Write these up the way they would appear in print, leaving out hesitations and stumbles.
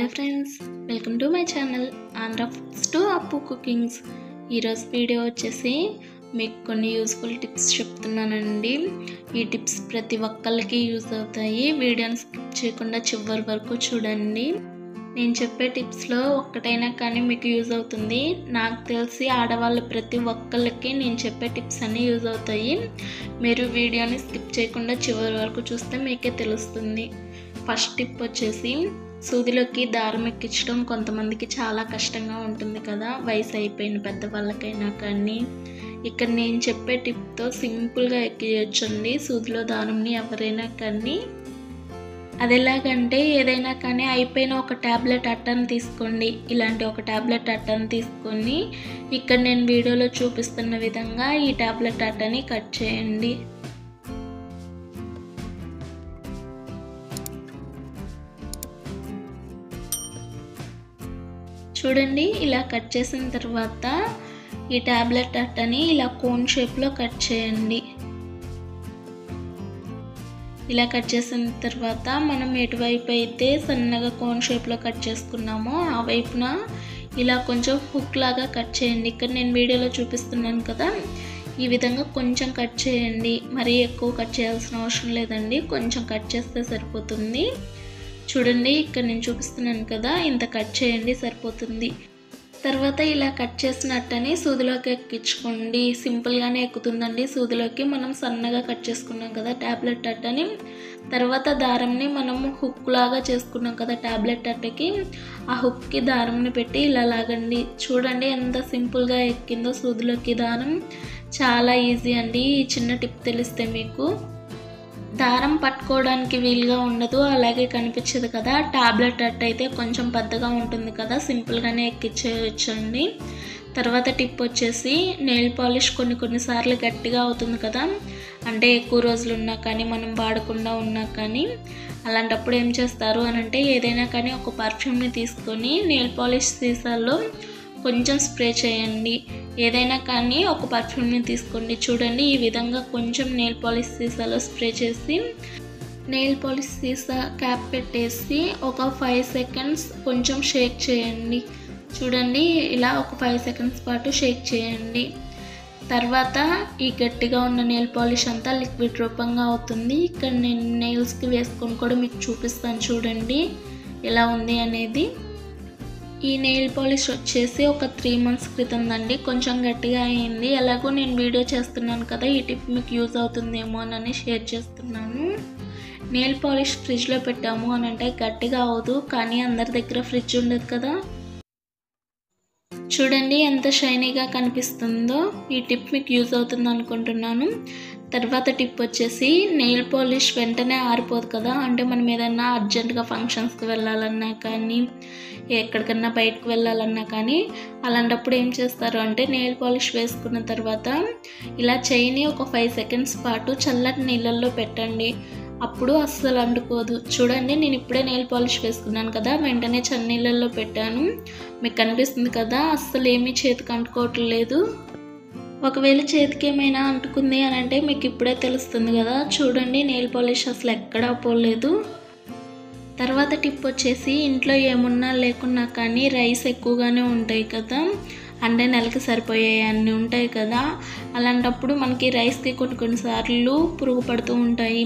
Hello friends, welcome to my channel Andhra foods to అప్పు cookings. ఈరోజు video వచ్చేసి మీకు కొన్ని యూస్ఫుల్ టిప్స్ చెప్తున్నానండి. ఈ టిప్స్ ప్రతి ఒక్కరికి యూజ్ అవుతాయి. వీడియోని స్కిప్ చేయకుండా చివరి వరకు చూడండి. నేను చెప్పే టిప్స్లో ఒక్కటైనా కానీ మీకు యూజ్ అవుతుంది. నాకు తెలిసి ఆడవాళ్ళు ప్రతి ఒక్కరికి నేను చెప్పే టిప్స్ అన్నీ యూజ్ అవుతాయి. మీరు వీడియోని స్కిప్ చేయకుండా చివరి వరకు చూస్తే మీకే తెలుస్తుంది. ఫస్ట్ టిప్ వచ్చేసి సూదిలోకి దారం ఎక్కించడం కొంతమందికి చాలా కష్టంగా ఉంటుంది కదా, వయసు అయిపోయిన పెద్దవాళ్ళకైనా కానీ. ఇక్కడ నేను చెప్పే టిప్తో సింపుల్గా ఎక్కించండి సూదిలో దారంని ఎవరైనా కానీ. అది ఎలాగంటే ఏదైనా కానీ అయిపోయిన ఒక ట్యాబ్లెట్ అట్టను తీసుకోండి. ఇలాంటి ఒక ట్యాబ్లెట్ అట్టను తీసుకొని ఇక్కడ నేను వీడియోలో చూపిస్తున్న విధంగా ఈ ట్యాబ్లెట్ అట్టని కట్ చేయండి. చూడండి, ఇలా కట్ చేసిన తర్వాత ఈ ట్యాబ్లెట్ అట్టని ఇలా కోన్ షేప్లో కట్ చేయండి. ఇలా కట్ చేసిన తర్వాత మనం ఎటువైపు అయితే సన్నగా కోన్ షేప్లో కట్ చేసుకున్నామో ఆ వైపున ఇలా కొంచెం హుక్ లాగా కట్ చేయండి. ఇక్కడ నేను వీడియోలో చూపిస్తున్నాను కదా, ఈ విధంగా కొంచెం కట్ చేయండి. మరీ ఎక్కువ కట్ చేయాల్సిన అవసరం లేదండి, కొంచెం కట్ చేస్తే సరిపోతుంది. చూడండి, ఇక్కడ నేను చూపిస్తున్నాను కదా, ఇంత కట్ చేయండి సరిపోతుంది. తర్వాత ఇలా కట్ చేసినట్టని సూదిలోకి ఎక్కించుకోండి. సింపుల్గానే ఎక్కుతుందండి సూదిలోకి. మనం సన్నగా కట్ చేసుకున్నాం కదా ట్యాబ్లెట్ అట్టని. తర్వాత దారంని మనం హుక్ లాగా చేసుకున్నాం కదా ట్యాబ్లెట్ అట్టకి, ఆ హుక్కి దారంని పెట్టి ఇలా లాగండి. చూడండి ఎంత సింపుల్గా ఎక్కిందో సూదిలోకి దారం. చాలా ఈజీ అండి. ఈ చిన్న టిప్ తెలిస్తే మీకు దారం పట్టుకోవడానికి వీలుగా ఉండదు, అలాగే కనిపించదు కదా. ట్యాబ్లెట్ అట్ట అయితే కొంచెం పెద్దగా ఉంటుంది కదా, సింపుల్గానే ఎక్కించేయచ్చండి. తర్వాత టిప్ వచ్చేసి నెయిల్ పాలిష్ కొన్నిసార్లు గట్టిగా అవుతుంది కదా, అంటే ఎక్కువ రోజులు ఉన్నా కానీ మనం వాడకుండా ఉన్నా కానీ. అలాంటప్పుడు ఏం చేస్తారు అని అంటే ఏదైనా కానీ ఒక పర్ఫ్యూమ్ని తీసుకొని నెయిల్ పాలిష్ సీసాల్లో కొంచెం స్ప్రే చేయండి. ఏదైనా కానీ ఒక పర్ఫ్యూమ్ని తీసుకోండి. చూడండి, ఈ విధంగా కొంచెం నెయిల్ పాలిష్ సీసాలో స్ప్రే చేసి నెయిల్ పాలిష్ సీసా క్యాప్ పెట్టేసి ఒక 5 సెకండ్స్ కొంచెం షేక్ చేయండి. చూడండి, ఇలా ఒక 5 సెకండ్స్ పాటు షేక్ చేయండి. తర్వాత ఈ గట్టిగా ఉన్న నెయిల్ పాలిష్ అంతా లిక్విడ్ రూపంగా అవుతుంది. ఇక్కడ నేను నెయిల్స్కి వేసుకొని కూడా మీకు చూపిస్తాను. చూడండి ఎలా ఉంది అనేది. ఈ నెయిల్ పాలిష్ వచ్చేసి ఒక 3 months క్రితం అండి, కొంచెం గట్టిగా అయింది. ఎలాగో నేను వీడియో చేస్తున్నాను కదా, ఈ టిప్ మీకు యూజ్ అవుతుందేమో అని షేర్ చేస్తున్నాను. నెయిల్ పాలిష్ ఫ్రిడ్జ్లో పెట్టాము అని అంటే గట్టిగా అవ్వదు, కానీ అందరి దగ్గర ఫ్రిడ్జ్ ఉండదు కదా. చూడండి ఎంత షైనీగా కనిపిస్తుందో. ఈ టిప్ మీకు యూజ్ అవుతుంది అనుకుంటున్నాను. తర్వాత టిప్ వచ్చేసి నెయిల్ పాలిష్ వెంటనే ఆరిపోదు కదా, అంటే మనం ఏదైనా అర్జెంటుగా ఫంక్షన్స్కి వెళ్ళాలన్నా కానీ ఎక్కడికన్నా బయటకు వెళ్ళాలన్నా కానీ అలాంటప్పుడు ఏం చేస్తారు అంటే నెయిల్ పాలిష్ వేసుకున్న తర్వాత ఇలా చేయిని ఒక 5 సెకండ్స్ పాటు చల్లటి నీళ్ళల్లో పెట్టండి. అప్పుడు అస్సలు అంటుకోదు. చూడండి, నేను ఇప్పుడే నెయిల్ పాలిష్ వేసుకున్నాను కదా, వెంటనే చన్నీళ్ళల్లో పెట్టాను. మీకు కనిపిస్తుంది కదా, అస్సలు ఏమీ చేతికి అంటుకోవట్లేదు. ఒకవేళ చేతికి ఏమైనా అంటుకుంది అని అంటే మీకు ఇప్పుడే తెలుస్తుంది కదా. చూడండి, నెయిల్ పాలిష్ అసలు ఎక్కడా పోలేదు. తర్వాత టిప్ వచ్చేసి ఇంట్లో ఏమున్నా లేకున్నా కానీ రైస్ ఎక్కువగానే ఉంటాయి కదా, అంటే నెలకి సరిపోయే అన్నీ ఉంటాయి కదా. అలాంటప్పుడు మనకి రైస్కి కొన్నిసార్లు పురుగు పడుతూ ఉంటాయి.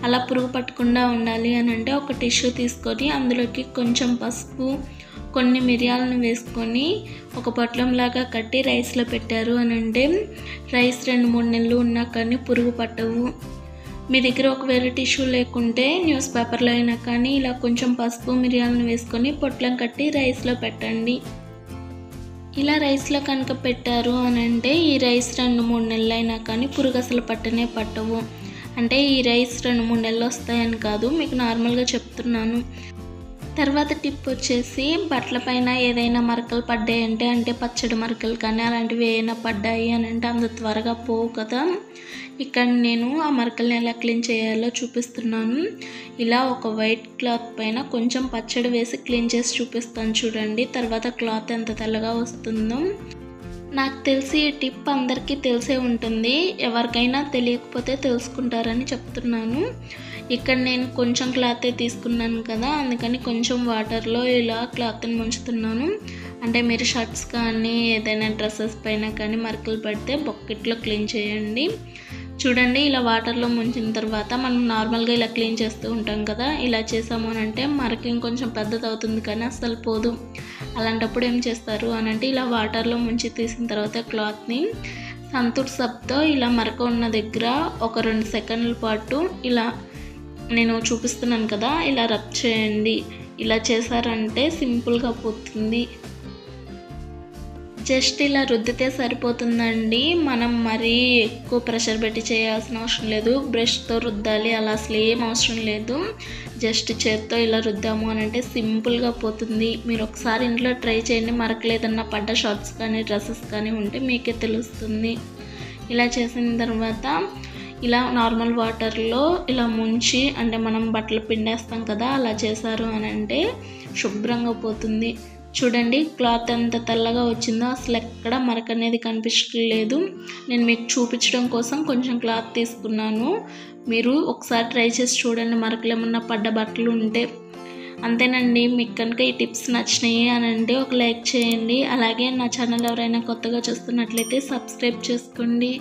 అలా పురుగు పట్టకుండా ఉండాలి అని అంటే ఒక టిష్యూ తీసుకొని అందులోకి కొంచెం పసుపు, కొన్ని మిరియాలను వేసుకొని ఒక పొట్లంలాగా కట్టి రైస్లో పెట్టారు అని అంటే రైస్ 2-3 నెలలు ఉన్నా కానీ పురుగు పట్టవు. మీ దగ్గర ఒకవేళ టిష్యూ లేకుంటే న్యూస్ పేపర్లో అయినా కానీ ఇలా కొంచెం పసుపు మిరియాలను వేసుకొని పొట్లం కట్టి రైస్లో పెట్టండి. ఇలా రైస్లో కనుక పెట్టారు అని అంటే ఈ రైస్ 2-3 నెలలు అయినా కానీ పురుగు అసలు పట్టనే పట్టవు. అంటే ఈ రైస్ 2-3 నెలలు వస్తాయని కాదు, మీకు నార్మల్గా చెప్తున్నాను. తర్వాత టిప్ వచ్చేసి బట్టల పైన ఏదైనా మరకలు పడ్డాయంటే, అంటే పచ్చడి మరకలు కానీ అలాంటివి ఏమైనా పడ్డాయి అని అంటే అంత త్వరగా పోవు కదా. ఇక్కడ నేను ఆ మరకల్ని ఎలా క్లీన్ చేయాలో చూపిస్తున్నాను. ఇలా ఒక వైట్ క్లాత్ పైన కొంచెం పచ్చడి వేసి క్లీన్ చేసి చూపిస్తాను. చూడండి తర్వాత క్లాత్ ఎంత తెల్లగా వస్తుందో. నాకు తెలిసి ఈ టిప్ అందరికీ తెలిసే ఉంటుంది, ఎవరికైనా తెలియకపోతే తెలుసుకుంటారని చెప్తున్నాను. ఇక్కడ నేను కొంచెం క్లాతే తీసుకున్నాను కదా, అందుకని కొంచెం వాటర్లో ఇలా క్లాత్ని ముంచుతున్నాను. అంటే మీరు షర్ట్స్ కానీ ఏదైనా డ్రెస్సెస్ పైన కానీ మరకలు పడితే బకెట్లో క్లీన్ చేయండి. చూడండి, ఇలా వాటర్లో ముంచిన తర్వాత మనం నార్మల్గా ఇలా క్లీన్ చేస్తూ ఉంటాం కదా, ఇలా చేసాము అని అంటే మరక ఇంకొంచెం పెద్దది అవుతుంది కానీ అస్సలు పోదు. అలాంటప్పుడు ఏం చేస్తారు అని అంటే ఇలా వాటర్లో ముంచి తీసిన తర్వాత క్లాత్ని సంతూర్ సబ్తో ఇలా మరక ఉన్న దగ్గర ఒక 2 సెకండ్ల పాటు ఇలా నేను చూపిస్తున్నాను కదా, ఇలా రబ్ చేయండి. ఇలా చేశారంటే సింపుల్గా పోతుంది. జస్ట్ ఇలా రుద్దితే సరిపోతుందండి. మనం మరీ ఎక్కువ ప్రెషర్ పెట్టి చేయాల్సిన అవసరం లేదు. బ్రష్తో రుద్దాలి అలా అసలు ఏం అవసరం లేదు. జస్ట్ చేత్తో ఇలా రుద్దాము అని అంటే సింపుల్గా పోతుంది. మీరు ఒకసారి ఇంట్లో ట్రై చేయండి. మరకలేదన్నా పడ్డ షార్ట్స్ కానీ డ్రెస్సెస్ కానీ ఉంటే మీకే తెలుస్తుంది. ఇలా చేసిన తర్వాత ఇలా నార్మల్ వాటర్లో ఇలా ముంచి, అంటే మనం బట్టలు పిండేస్తాం కదా, అలా చేశారు అని అంటే శుభ్రంగా పోతుంది. చూడండి, క్లాత్ ఎంత తెల్లగా వచ్చిందో, అసలు ఎక్కడ మరక అనేది కనిపించలేదు. నేను మీకు చూపించడం కోసం కొంచెం క్లాత్ తీసుకున్నాను. మీరు ఒకసారి ట్రై చేసి చూడండి, మరకలు ఏమన్నా పడ్డ బట్టలు ఉంటే. అంతేనండి. మీకు కనుక ఈ టిప్స్ నచ్చినాయి అని అంటే ఒక లైక్ చేయండి. అలాగే నా ఛానల్ ఎవరైనా కొత్తగా చూస్తున్నట్లయితే సబ్స్క్రైబ్ చేసుకోండి.